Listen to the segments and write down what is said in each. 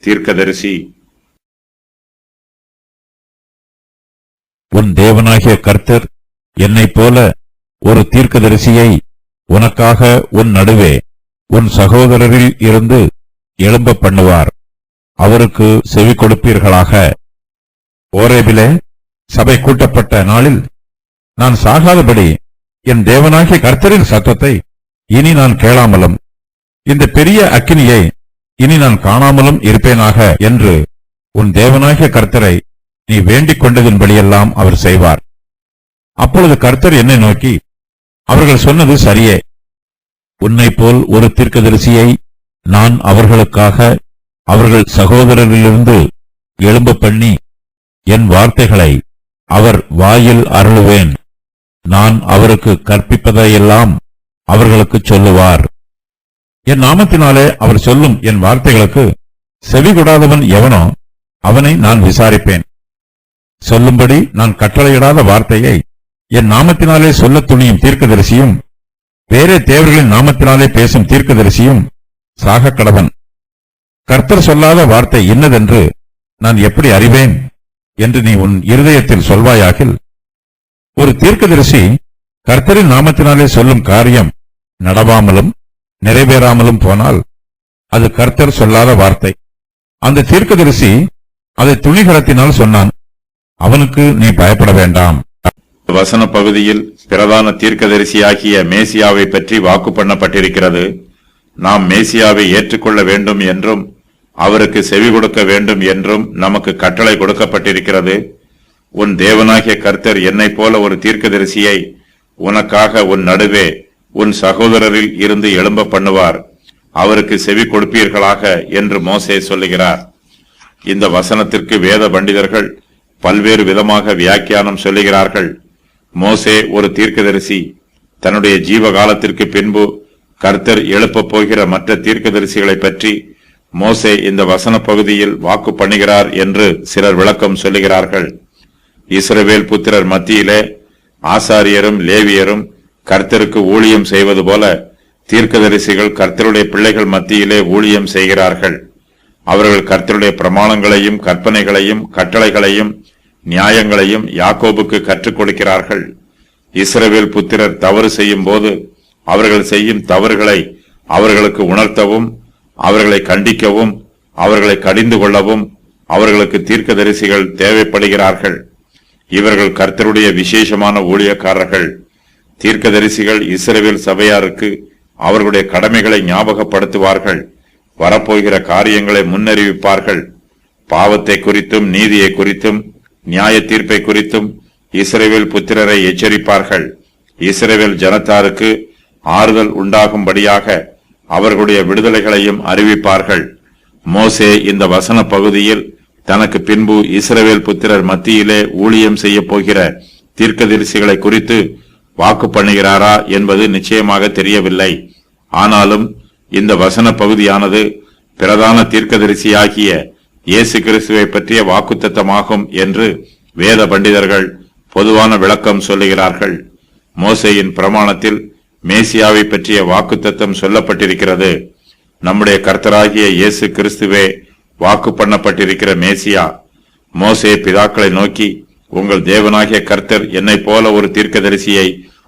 தீர்க்கதரிசி. உன் தேவனாகிய கர்த்தர் என்னைப் போல ஒரு தீர்க்கதரிசியை உனக்காக உன் நடுவே உன் சகோதரரில் இருந்து எழும்ப பண்ணுவார். அவருக்கு செவி கொடுப்பீர்களாக. ஓரேபிலே சபை கூட்டப்பட்ட நாளில் நான் சாகாதபடி என் தேவனாகிய கர்த்தரின் சத்தத்தை இனி நான் கேளாமலும் இந்த பெரிய அக்கினியை இனி நான் காணாமலும் இருப்பேனாக என்று உன் தேவனாகிய கர்த்தரை நீ வேண்டிக் கொண்டதின்படியெல்லாம் அவர் செய்வார். அப்பொழுது கர்த்தர் என்னை நோக்கி, அவர்கள் சொன்னது சரியே. உன்னைப் போல் ஒரு தீர்க்கதரிசியை நான் அவர்களுக்காக அவர்கள் சகோதரரிலிருந்து எழும்ப பண்ணி என் வார்த்தைகளை அவர் வாயில் அருளுவேன். நான் அவருக்கு கற்பிப்பதையெல்லாம் அவர்களுக்கு சொல்லுவார். என் நாமத்தினாலே அவர் சொல்லும் என் வார்த்தைகளுக்கு செவிகொடாதவன் எவனோ அவனை நான் விசாரிப்பேன். சொல்லும்படி நான் கட்டளையிடாத வார்த்தையை என் நாமத்தினாலே சொல்ல துணியும் தீர்க்கதரிசியும் வேறே தேவர்களின் நாமத்தினாலே பேசும் தீர்க்கதரிசியும் சாக கடவன். கர்த்தர் சொல்லாத வார்த்தை இன்னதென்று நான் எப்படி அறிவேன் என்று நீ உன் இருதயத்தில் சொல்வாயாகில், ஒரு தீர்க்கதரிசி கர்த்தரின் நாமத்தினாலே சொல்லும் காரியம் நடவாமலும் நிறைவேறாமலும் போனால் அது கர்த்தர் சொல்லாத வார்த்தை. அந்த தீர்க்கதரிசி அதை துணிகரத்தினால் சொன்னான். அவனுக்கு நீ பயப்பட வேண்டாம். வசன பகுதியில் பிரதான தீர்க்கதரிசியாகிய மேசியாவை பற்றி வாக்கு பண்ணப்பட்டிருக்கிறது. நாம் மேசியாவை ஏற்றுக்கொள்ள வேண்டும் என்றும் அவருக்கு செவி கொடுக்க வேண்டும் என்றும் நமக்கு கட்டளை கொடுக்கப்பட்டிருக்கிறது. உன் தேவனாகிய கர்த்தர் என்னைப் போல ஒரு தீர்க்கதரிசியை உனக்காக உன் நடுவே உன் சகோதரரில் இருந்து எழும்ப பண்ணுவார். அவருக்கு செவி கொடுப்பீர்களாக என்று மோசே சொல்லுகிறார். இந்த வசனத்திற்கு வேத பண்டிதர்கள் பல்வேறு விதமாக வியாக்கியானம் சொல்லுகிறார்கள். மோசே ஒரு தீர்க்கதரிசி. தன்னுடைய ஜீவ காலத்திற்கு பின்பு கர்த்தர் எழுப்பப் போகிற மற்ற தீர்க்கதரிசிகளை பற்றி மோசே இந்த வசன பகுதியில் வாக்கு பண்ணுகிறார் என்று சிலர் விளக்கம் சொல்லுகிறார்கள். இஸ்ரவேல் புத்திரர் மத்தியிலே ஆசாரியரும் லேவியரும் கர்த்தருக்கு ஊழியம் செய்வது போல தீர்க்கதரிசிகள் கர்த்தருடைய பிள்ளைகள் மத்தியிலே ஊழியம் செய்கிறார்கள். அவர்கள் கர்த்தருடைய பிரமாணங்களையும் கற்பனைகளையும் கட்டளைகளையும் நியாயங்களையும் யாக்கோபுக்கு கற்றுக் கொடுக்கிறார்கள். இஸ்ரவேல் புத்திரர் தவறு செய்யும் போது அவர்கள் செய்யும் தவறுகளை அவர்களுக்கு உணர்த்தவும் அவர்களை கண்டிக்கவும் அவர்களை கடிந்து கொள்ளவும் அவர்களுக்கு தீர்க்கதரிசிகள் தேவைப்படுகிறார்கள். இவர்கள் கர்த்தருடைய விசேஷமான ஊழியக்காரர்கள். தீர்க்கதரிசிகள் இஸ்ரவேல் சபையாருக்கு அவர்களுடைய கடமைகளை ஞாபகப்படுத்துவார்கள். வரப்போகிற காரியங்களை முன்னறிவிப்பார்கள். பாவத்தை குறித்தும் நீதியை குறித்தும் நியாய தீர்ப்பை குறித்தும் இஸ்ரவேல் புத்திரரை எச்சரிப்பார்கள். இஸ்ரவேல் ஜனத்தாருக்கு ஆறுதல் உண்டாகும்படியாக அவர்களுடைய விடுதலைகளையும் அறிவிப்பார்கள். மோசே இந்த வசன பகுதியில் தனக்கு பின்பு இஸ்ரவேல் புத்திரர் மத்தியிலே ஊழியம் செய்ய போகிற தீர்க்கதரிசிகளை குறித்து வாக்கு பண்ணுகிறாரா என்பது நிச்சயமாக தெரியவில்லை. ஆனாலும் இந்த வசன பகுதியானது பிரதான தீர்க்கதரிசியாகிய இயேசு கிறிஸ்துவை பற்றிய வாக்குத்தத்தமாகும் என்று வேத பண்டிதர்கள் பொதுவான விளக்கம் சொல்லுகிறார்கள். மோசேயின் பிரமாணத்தில் மேசியாவை பற்றிய வாக்குத்தத்தம் சொல்லப்பட்டிருக்கிறது. நம்முடைய கர்த்தராகிய இயேசு கிறிஸ்துவே வாக்கு பண்ணப்பட்டிருக்கிற மேசியா. மோசே பிதாக்களை நோக்கி, உங்கள் தேவனாகிய கர்த்தர் என்னைப் போல ஒரு தீர்க்கதரிசியை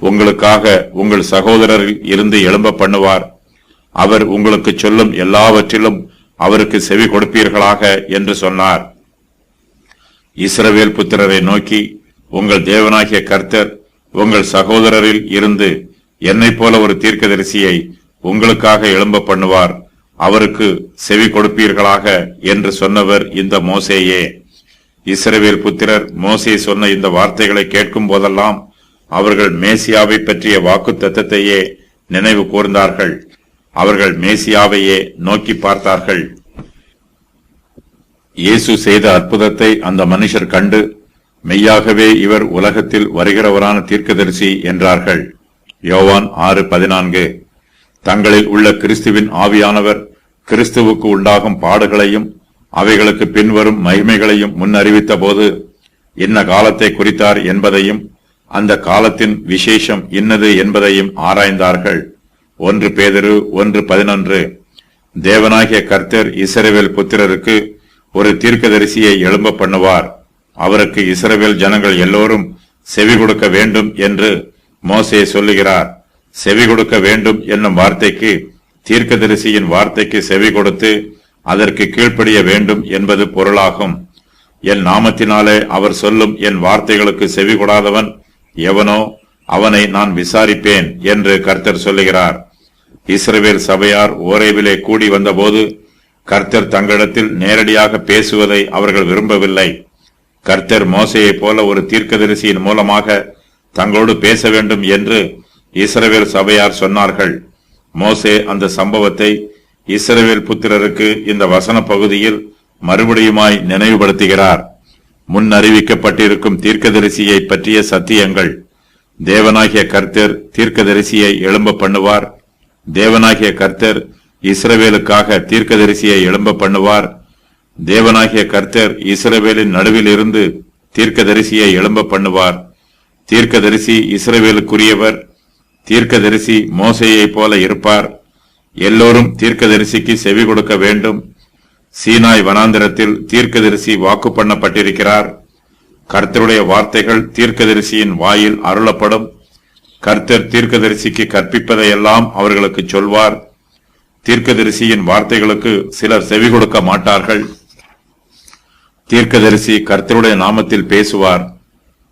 உங்களுக்காக உங்கள் சகோதரரில் இருந்து எழும்ப பண்ணுவார். அவர் உங்களுக்கு சொல்லும் எல்லாவற்றிலும் அவருக்கு செவி கொடுப்பீர்களாக என்று சொன்னார். இஸ்ரவேல் புத்திரரை நோக்கி, உங்கள் தேவனாகிய கர்த்தர் உங்கள் சகோதரரில் இருந்து என்னைப் போல ஒரு தீர்க்கதரிசியை உங்களுக்காக எழும்ப பண்ணுவார். அவருக்கு செவி கொடுப்பீர்களாக என்று சொன்னவர் இந்த மோசேயே. இஸ்ரவேல் புத்திரர் மோசே சொன்ன இந்த வார்த்தைகளை கேட்கும் போதெல்லாம் அவர்கள் மேசியாவை பற்றிய வாக்கு தத்தத்தையே நினைவு கூர்ந்தார்கள். அவர்கள் மேசியாவையே நோக்கி பார்த்தார்கள். இயேசு செய்த அற்புதத்தை அந்த மனுஷர் கண்டு, மெய்யாகவே இவர் உலகத்தில் வருகிறவரான தீர்க்கதரிசி என்றார்கள். யோவான் 6:14. தங்களில் உள்ள கிறிஸ்துவின் ஆவியானவர் கிறிஸ்துவுக்கு உண்டாகும் பாடுகளையும் அவைகளுக்கு பின்வரும் மகிமைகளையும் முன்னறிவித்த போது என்ன காலத்தை குறித்தார் என்பதையும் அந்த காலத்தின் விசேஷம் இன்னது என்பதையும் ஆராய்ந்தார்கள். 1 பேதுரு 1:11. தேவனாகிய கர்த்தர் இஸ்ரவேல் புத்திரருக்கு ஒரு தீர்க்கதரிசியை எழும்ப பண்ணுவார். அவருக்கு இஸ்ரவேல் ஜனங்கள் எல்லோரும் செவி கொடுக்க வேண்டும் என்று மோசே சொல்லுகிறார். செவி கொடுக்க வேண்டும் என்னும் வார்த்தைக்கு தீர்க்கதரிசியின் வார்த்தைக்கு செவி கொடுத்து அதற்கு கீழ்ப்படிய வேண்டும் என்பது பொருளாகும். என் நாமத்தினாலே அவர் சொல்லும் என் வார்த்தைகளுக்கு செவி கொடாதவன் எவனோ அவனை நான் விசாரிப்பேன் என்று கர்த்தர் சொல்லுகிறார். இஸ்ரவேல் சபையார் ஓரேபிலே கூடி வந்தபோது கர்த்தர் தங்களிடத்தில் நேரடியாக பேசுவதை அவர்கள் விரும்பவில்லை. கர்த்தர் மோசேயைப் போல ஒரு தீர்க்கதரிசியின் மூலமாக தங்களோடு பேச வேண்டும் என்று இஸ்ரவேல் சபையார் சொன்னார்கள். மோசே அந்த சம்பவத்தை இஸ்ரவேல் புத்திரருக்கு இந்த வசன பகுதியில் மறுபடியுமாய் நினைவுபடுத்துகிறார். முன் அறிவிக்கப்பட்டிருக்கும் தீர்க்கதரிசியை பற்றிய சத்தியங்கள். தேவனாகிய கர்த்தர் தீர்க்கதரிசியை எழும்ப பண்ணுவார். தேவனாகிய கர்த்தர் இஸ்ரவேலுக்காக தீர்க்கதரிசியை எழும்ப பண்ணுவார். தேவனாகிய கர்த்தர் இஸ்ரவேலின் நடுவில் இருந்து தீர்க்கதரிசியை எழும்ப பண்ணுவார். தீர்க்கதரிசி இஸ்ரவேலுக்குரியவர். தீர்க்கதரிசி மோசேயைப் போல இருப்பார். எல்லோரும் தீர்க்கதரிசிக்கு செவி கொடுக்க வேண்டும். சீனாய் வனாந்திரத்தில் தீர்க்கதரிசி வாக்கு பண்ணப்பட்டிருக்கிறார். கர்த்தருடைய வார்த்தைகள் தீர்க்கதரிசியின் வாயில் அருளப்படும். கர்த்தர் தீர்க்கதரிசிக்கு கற்பிப்பதையெல்லாம் அவர்களுக்கு சொல்வார். தீர்க்கதரிசியின் வார்த்தைகளுக்கு சிலர் செவி கொடுக்க மாட்டார்கள். தீர்க்கதரிசி கர்த்தருடைய நாமத்தில் பேசுவார்.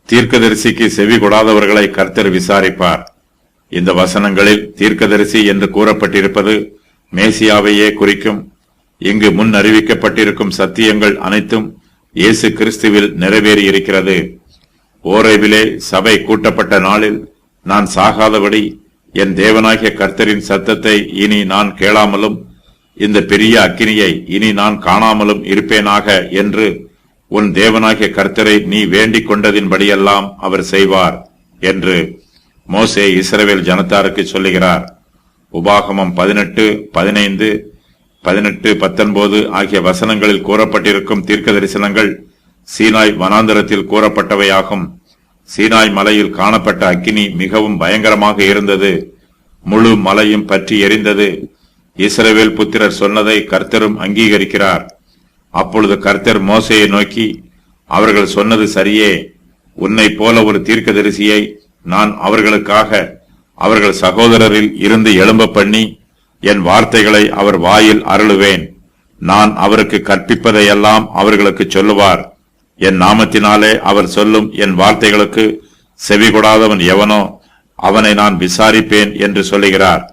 தீர்க்கதரிசிக்கு செவி கொடாதவர்களை கர்த்தர் விசாரிப்பார். இந்த வசனங்களில் தீர்க்கதரிசி என்று கூறப்பட்டிருப்பது மேசியாவையே குறிக்கும். இங்கு முன் அறிவிக்கப்பட்டிருக்கும் சத்தியங்கள் அனைத்தும் இயேசு கிறிஸ்துவில் நிறைவேறியிருக்கிறது. ஓரேபிலே சபை கூட்டப்பட்ட நாளில் நான் சாகாதபடி என் தேவனாகிய கர்த்தரின் சத்தத்தை இனி நான் கேளாமலும் இந்த பெரிய அக்கினியை இனி நான் காணாமலும் இருப்பேனாக என்று உன் தேவனாகிய கர்த்தரை நீ வேண்டிக் கொண்டதின்படியெல்லாம் அவர் செய்வார் என்று மோசே இஸ்ரவேல் ஜனத்தாருக்கு சொல்லுகிறார். உபாகமம் 18, 15, 18, 19 ஆகிய வசனங்களில் கூறப்பட்டிருக்கும் தீர்க்க தரிசனங்கள் சீனாய் வனாந்தரத்தில் கூறப்பட்டவையாகும். சீனாய் மலையில் காணப்பட்ட அக்கினி மிகவும் பயங்கரமாக இருந்தது. முழு மலையும் பற்றி எரிந்தது. இஸ்ரவேல் புத்திரர் சொன்னதை கர்த்தரும் அங்கீகரிக்கிறார். அப்பொழுது கர்த்தர் மோசேயை நோக்கி, அவர்கள் சொன்னது சரியே. உன்னை போல ஒரு தீர்க்கதரிசியை நான் அவர்களுக்காக அவர்கள் சகோதரரில் இருந்து எழும்ப பண்ணி என் வார்த்தைகளை அவர் வாயில் அருளுவேன். நான் அவருக்கு கற்பிப்பதையெல்லாம் அவர்களுக்கு சொல்லுவார். என் நாமத்தினாலே அவர் சொல்லும் என் வார்த்தைகளுக்கு செவி கொடாதவன் எவனோ அவனை நான் விசாரிப்பேன் என்று சொல்லுகிறார்.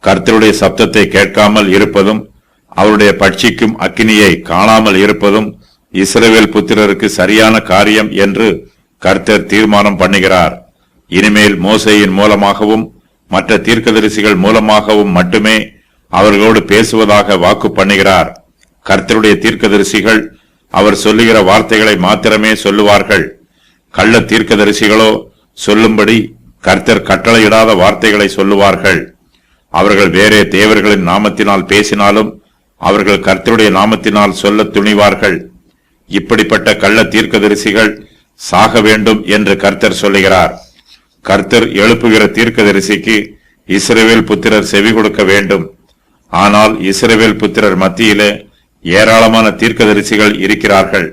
கர்த்தருடைய சப்தத்தை கேட்காமல் இருப்பதும் அவருடைய பட்சிக்கும் அக்கினியை காணாமல் இருப்பதும் இஸ்ரவேல் புத்திரருக்கு சரியான காரியம் என்று கர்த்தர் தீர்மானம் பண்ணுகிறார். இனிமேல் மோசேயின் மூலமாகவும் மற்ற தீர்க்கதரிசிகள் மூலமாகவும் மட்டுமே அவர்களோடு பேசுவதாக வாக்கு பண்ணுகிறார். கர்த்தருடைய தீர்க்கதரிசிகள் அவர் சொல்லுகிற வார்த்தைகளை மாத்திரமே சொல்லுவார்கள். கள்ள தீர்க்கதரிசிகளோ சொல்லும்படி கர்த்தர் கட்டளையிடாத வார்த்தைகளை சொல்லுவார்கள். அவர்கள் வேறே தேவர்களின் நாமத்தினால் பேசினாலும் அவர்கள் கர்த்தருடைய நாமத்தினால் சொல்ல துணிவார்கள். இப்படிப்பட்ட கள்ள தீர்க்கதரிசிகள் சாக வேண்டும் என்று கர்த்தர் சொல்லுகிறார். கர்த்தர் எழுப்புகிற தீர்க்கதரிசிக்கு இஸ்ரவேல் புத்திரர் செவி கொடுக்க வேண்டும். ஆனால் இஸ்ரவேல் புத்திரர் மத்தியிலே ஏராளமான தீர்க்கதரிசிகள் இருக்கிறார்கள்.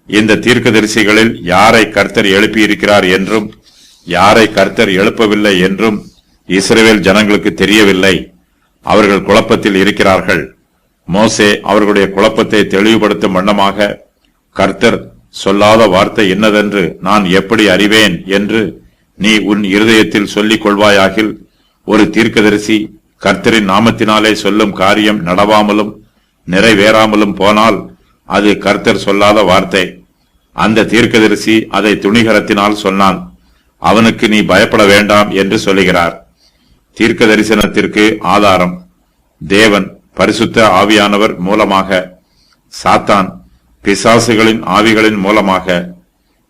இந்த தீர்க்கதரிசிகளில் யாரை கர்த்தர் எழுப்பியிருக்கிறார் என்றும் யாரை கர்த்தர் எழுப்பவில்லை என்றும் இஸ்ரவேல் ஜனங்களுக்கு தெரியவில்லை. அவர்கள் குழப்பத்தில் இருக்கிறார்கள். மோசே அவர்களுடைய குழப்பத்தை தெளிவுபடுத்தும் வண்ணமாக, கர்த்தர் சொல்லாத வார்த்தை என்னதென்று நான் எப்படி அறிவேன் என்று நீ உன் இருதயத்தில் சொல்லிக் கொள்வாயாகில், ஒரு தீர்க்கதரிசி கர்த்தரின் நாமத்தினாலே சொல்லும் காரியம் நடவாமலும் நிறைவேறாமலும் போனால் அது கர்த்தர் சொல்லாத வார்த்தை. அந்த தீர்க்கதரிசி அதை துணிகரத்தினால் சொன்னான். அவனுக்கு நீ பயப்பட வேண்டாம் என்று சொல்லுகிறார். தீர்க்க தரிசனத்திற்கு ஆதாரம் தேவன் பரிசுத்த ஆவியானவர் மூலமாக, சாத்தான் பிசாசுகளின் ஆவிகளின் மூலமாக,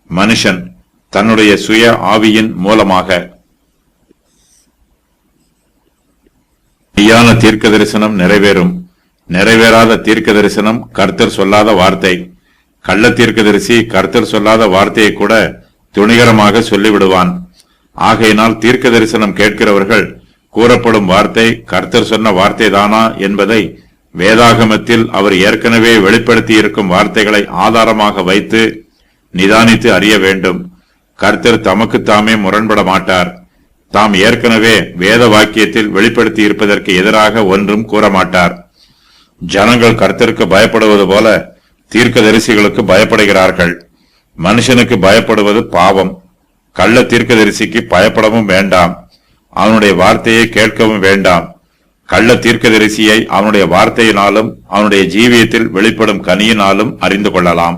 மனுஷன் தன்னுடைய சுய ஆவியின் மூலமாக. மெய்யான தீர்க்க தரிசனம் நிறைவேறும். நிறைவேறாத தீர்க்க தரிசனம் கர்த்தர் சொல்லாத வார்த்தை. கள்ள தீர்க்கதரிசி கர்த்தர் சொல்லாத வார்த்தையை கூட துணிகரமாக சொல்லிவிடுவான். ஆகையினால் தீர்க்க தரிசனம் கேட்கிறவர்கள் கூறப்படும் வார்த்தை கர்த்தர் சொன்ன வார்த்தைதானா என்பதை வேதாகமத்தில் அவர் ஏற்கனவே வெளிப்படுத்தி இருக்கும் வார்த்தைகளை ஆதாரமாக வைத்து நிதானித்து அறிய வேண்டும். கர்த்தர் தமக்குத்தாமே முரண்பட மாட்டார். தாம் ஏற்கனவே வேத வாக்கியத்தில் வெளிப்படுத்தி இருப்பதற்கு எதிராக ஒன்றும் கூற மாட்டார். ஜனங்கள் கர்த்தருக்கு பயப்படுவது போல தீர்க்கதரிசிகளுக்கு பயப்படுகிறார்கள். மனுஷனுக்கு பயப்படுவது பாவம். கள்ள தீர்க்கதரிசிக்கு பயப்படவும் வேண்டாம், அவனுடைய வார்த்தையை கேட்கவும் வேண்டாம். கள்ள தீர்க்கதரிசியை அவனுடைய வார்த்தையினாலும் அவனுடைய ஜீவியத்தில் வெளிப்படும் கனியினாலும் அறிந்து கொள்ளலாம்.